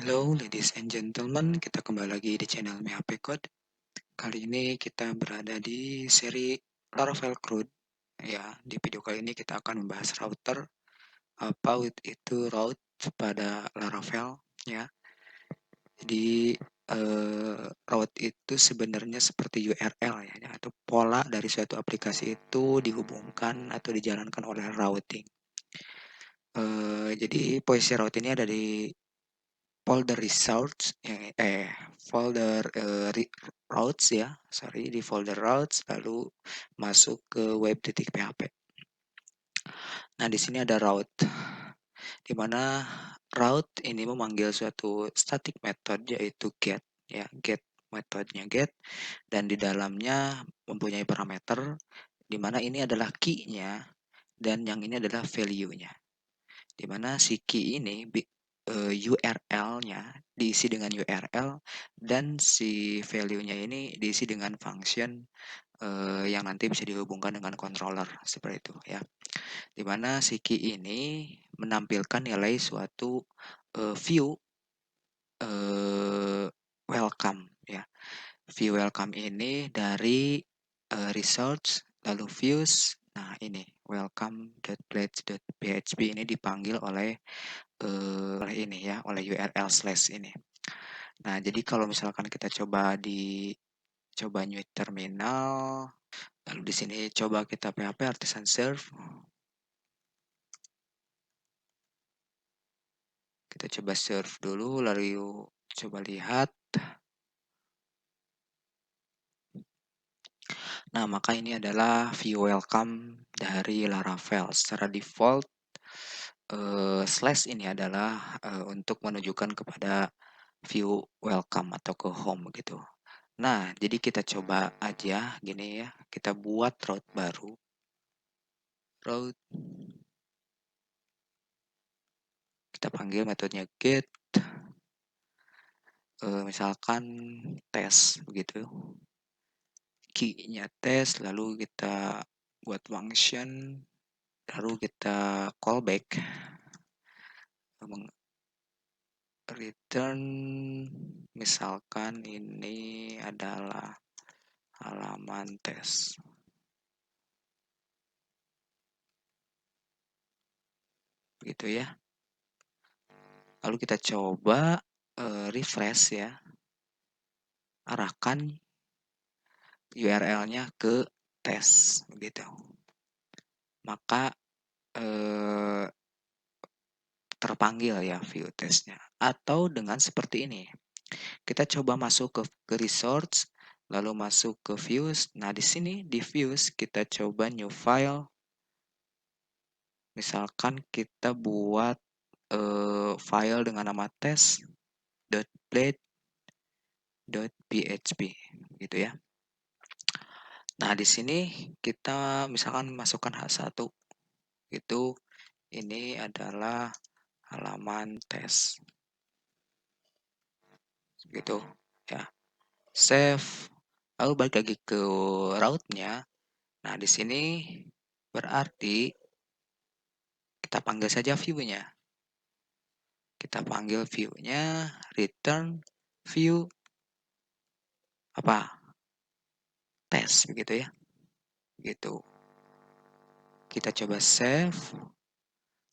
Hello ladies and gentlemen, kita kembali lagi di channel MHP Code. Kali ini kita berada di seri Laravel CRUD. Ya, di video kali ini kita akan membahas router, apa itu route pada Laravel. Ya, jadi route itu sebenarnya seperti URL ya, atau pola dari suatu aplikasi itu dihubungkan atau dijalankan oleh routing. Jadi posisi route ini ada di folder results folder routes ya, sorry, di folder routes lalu masuk ke web.php. Nah, di sini ada route, di mana route ini memanggil suatu static method yaitu get ya, metodenya get, dan di dalamnya mempunyai parameter di mana ini adalah key-nya dan yang ini adalah value-nya. Di mana si key ini URL-nya diisi dengan URL dan si value-nya ini diisi dengan function yang nanti bisa dihubungkan dengan controller seperti itu ya. Di mana si key ini menampilkan nilai suatu view welcome ya. View welcome ini dari results lalu views. Nah, ini welcome.pledge.php ini dipanggil oleh ini ya, oleh URL slash ini. Nah, jadi kalau misalkan kita coba new terminal, lalu di sini coba kita PHP artisan serve. Kita coba serve dulu, lalu coba lihat. Nah, maka ini adalah view welcome dari Laravel. Secara default, slash ini adalah untuk menunjukkan kepada view welcome atau ke home gitu. Nah, jadi kita coba aja gini ya, kita buat route baru. Route, kita panggil metodenya get, misalkan tes begitu. Key-nya tes, lalu kita buat function, lalu kita callback, return, misalkan ini adalah halaman tes. Begitu ya. Lalu kita coba refresh ya. Arahkan URL-nya ke tes begitu. Maka terpanggil ya view testnya. Atau dengan seperti ini. Kita coba masuk ke resource, lalu masuk ke views. Nah, di sini di views kita coba new file. Misalkan kita buat file dengan nama test.blade.php gitu ya. Nah, di sini kita misalkan masukkan H1. Itu ini adalah halaman tes. Gitu ya. Save. Lalu balik lagi ke route-nya. Nah, di sini berarti kita panggil saja view-nya. Kita panggil view-nya, return view apa? Tes begitu ya. Gitu. Kita coba save.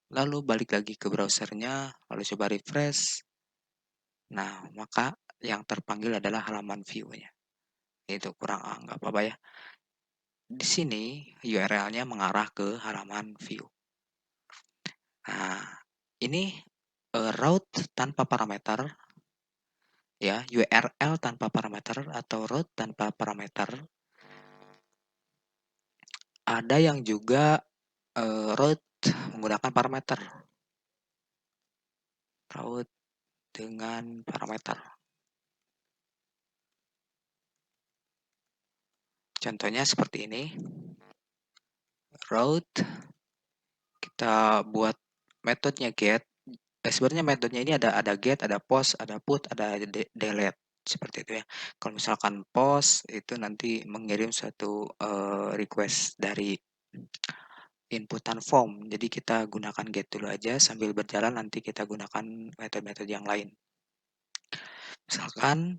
Lalu balik lagi ke browsernya, lalu coba refresh. Nah, maka yang terpanggil adalah halaman view-nya. Itu kurang nggak apa-apa ya. Di sini URL-nya mengarah ke halaman view. Nah, ini route tanpa parameter ya, URL tanpa parameter atau route tanpa parameter. Ada yang juga route menggunakan parameter. Route dengan parameter. Contohnya seperti ini. Route, kita buat metodenya get. Sebenarnya metodenya ini ada get, ada post, ada put, ada delete seperti itu ya. Kalau misalkan post itu nanti mengirim suatu request dari inputan form. Jadi kita gunakan get dulu aja, sambil berjalan nanti kita gunakan metode-metode yang lain. Misalkan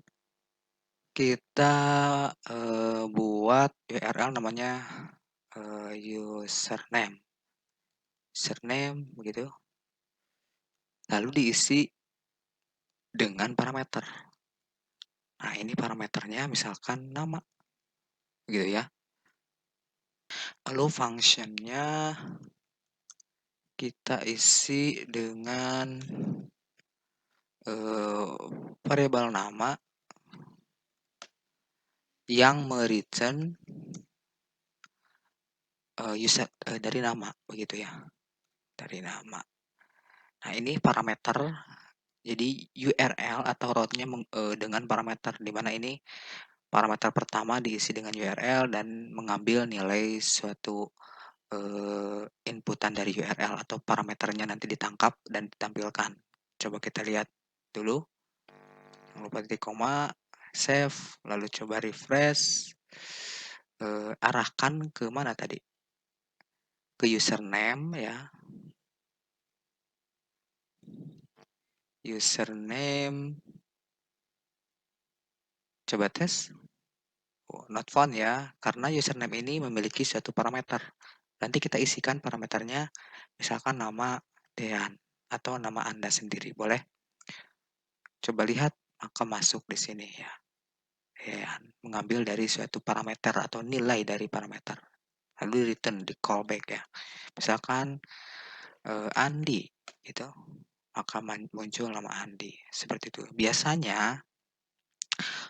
kita, buat URL namanya, username begitu, lalu diisi dengan parameter. Nah, ini parameternya misalkan nama, gitu ya. Lalu function-nya kita isi dengan, variabel nama yang me-return, dari nama, begitu ya, dari nama. Nah, ini parameter, jadi URL atau route-nya dengan parameter, di mana ini parameter pertama diisi dengan URL dan mengambil nilai suatu, inputan dari URL atau parameternya nanti ditangkap dan ditampilkan. Coba kita lihat dulu, jangan lupa titik koma, save, lalu coba refresh, arahkan ke mana tadi? Ke username ya, username, coba tes. Oh, not found ya, karena username ini memiliki suatu parameter. Nanti kita isikan parameternya, misalkan nama Dean atau nama Anda sendiri, boleh? Coba lihat, maka masuk di sini ya. Dean, mengambil dari suatu parameter atau nilai dari parameter. Lalu return di callback ya. Misalkan Andi, gitu, maka muncul nama Andi. Seperti itu. Biasanya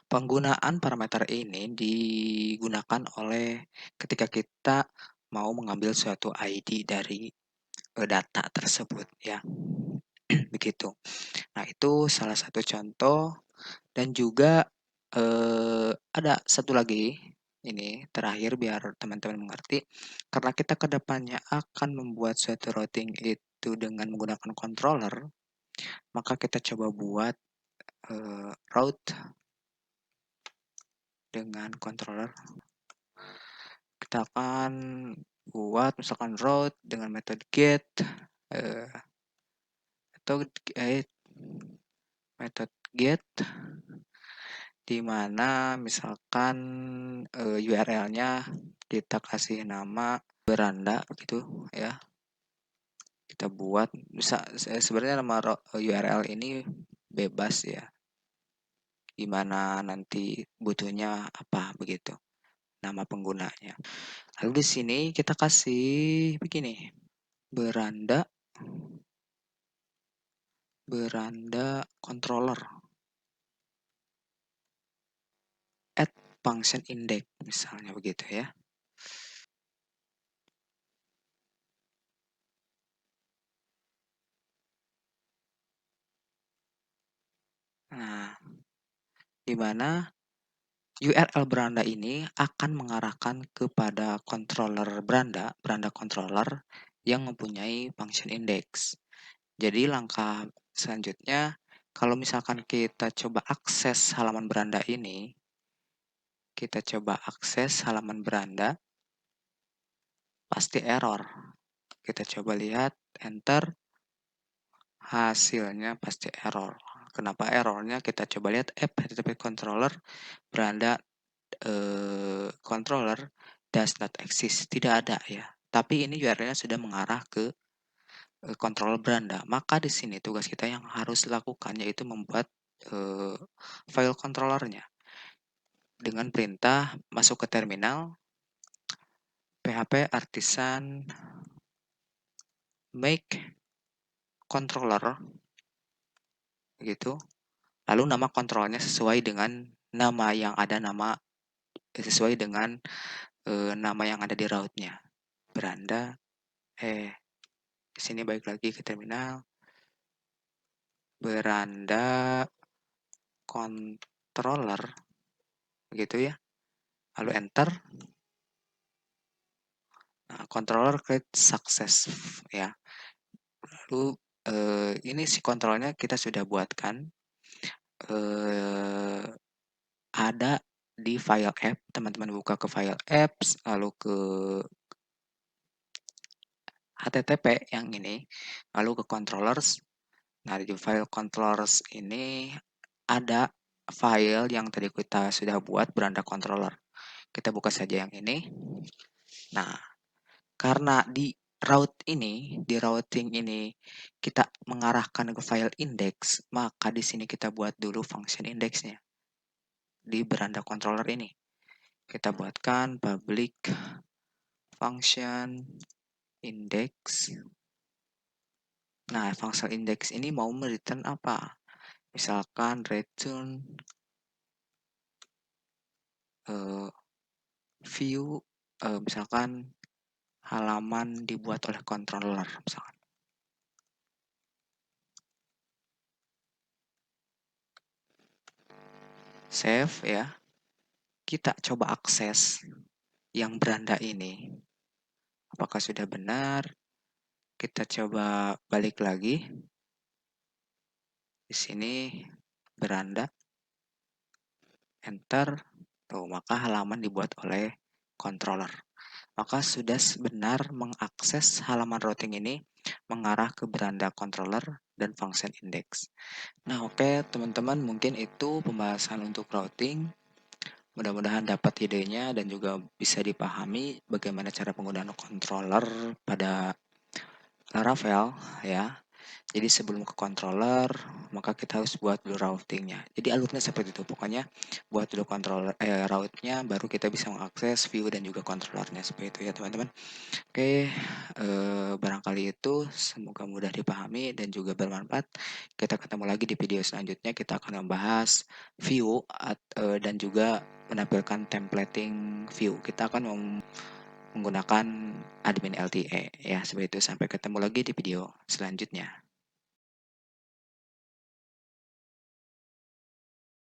penggunaan parameter ini digunakan oleh ketika kita mau mengambil suatu ID dari data tersebut ya. Begitu. Nah, itu salah satu contoh dan juga ada satu lagi ini terakhir biar teman-teman mengerti. Karena kita kedepannya akan membuat suatu routing itu dengan menggunakan controller, maka kita coba buat route dengan controller. Kita akan buat misalkan route dengan metode get atau metode get di mana misalkan URL-nya kita kasih nama beranda begitu ya. Kita buat bisa sebenarnya nama URL ini bebas ya. Gimana nanti butuhnya apa begitu. Nama penggunanya. Lalu di sini kita kasih begini. Beranda controller add function index misalnya begitu ya. Nah, di mana URL beranda ini akan mengarahkan kepada controller beranda controller yang mempunyai function index. Jadi langkah selanjutnya, kalau misalkan kita coba akses halaman beranda ini, kita coba akses halaman beranda, pasti error. Kita coba lihat, enter, hasilnya pasti error. Kenapa errornya? Kita coba lihat app HTTP controller beranda controller does not exist, tidak ada ya. Tapi ini URL-nya sudah mengarah ke controller beranda. Maka di sini tugas kita yang harus dilakukan yaitu membuat file controllernya dengan perintah masuk ke terminal php artisan make controller gitu. Lalu nama kontrolnya sesuai dengan nama yang ada sesuai dengan nama yang ada di route-nya. Beranda di sini balik lagi ke terminal beranda controller gitu ya. Lalu enter. Nah, controller create success ya. Lalu ini si kontrolnya kita sudah buatkan ada di file app. Teman-teman buka ke file apps lalu ke HTTP yang ini, lalu ke controllers. Nah, di file controllers ini ada file yang tadi kita sudah buat beranda controller. Kita buka saja yang ini. Nah, karena di routing ini kita mengarahkan ke file index, maka di sini kita buat dulu function indexnya di beranda controller ini. Kita buatkan public function index. Nah, function index ini mau return apa? Misalkan return view, misalkan halaman dibuat oleh controller, misalkan. Save ya. Kita coba akses yang beranda ini. Apakah sudah benar? Kita coba balik lagi. Di sini beranda. Enter. Tuh, maka halaman dibuat oleh controller. Maka sudah benar mengakses halaman routing ini mengarah ke beranda controller dan function index. Nah, oke, teman-teman, mungkin itu pembahasan untuk routing. Mudah-mudahan dapat idenya dan juga bisa dipahami bagaimana cara penggunaan controller pada Laravel ya. Jadi sebelum ke controller, maka kita harus buat dulu routingnya. Jadi alurnya seperti itu. Pokoknya buat dulu controller route-nya, baru kita bisa mengakses view dan juga controllernya seperti itu ya teman-teman. Oke, barangkali itu semoga mudah dipahami dan juga bermanfaat. Kita ketemu lagi di video selanjutnya. Kita akan membahas view dan juga menampilkan templating view. Kita akan menggunakan admin LTE ya. Seperti itu. Sampai ketemu lagi di video selanjutnya.